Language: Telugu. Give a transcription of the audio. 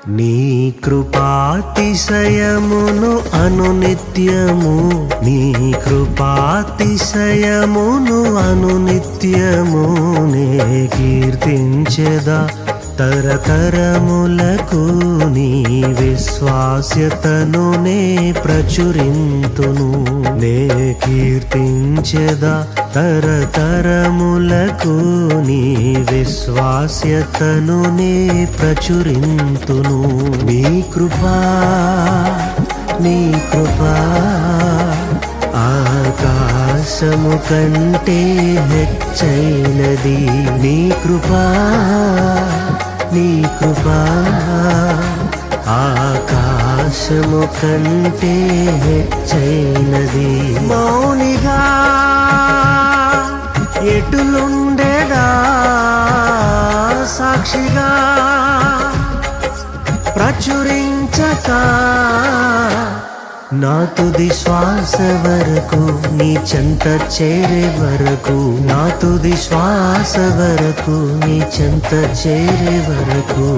నీ కృపాతిశయమును అనునిత్యము, నీ కృపాతిశయమును అనునిత్యము నే కీర్తించెదా తరతరములకు. నీ విశ్వాస్యతను నే ప్రచురింతును, నే కీర్తించెదా తరతరములకు. నీ విశ్వాస్యతను నే ప్రచురింతును. నీ కృపా, నీ కృపా ఆకాశము కంటే హెచ్చైనది. నీ కృపా, నీ కృపా ఆకాశము కంటే హెచ్చైనది. మౌనిగా ఎటులుండేదా సాక్షిగా ప్రచురించక, నా తుది శ్వాస వరకు నీ చెంత చేరే వరకు, నా తుది శ్వాస వరకు నీ చెంత చేరే వరకు.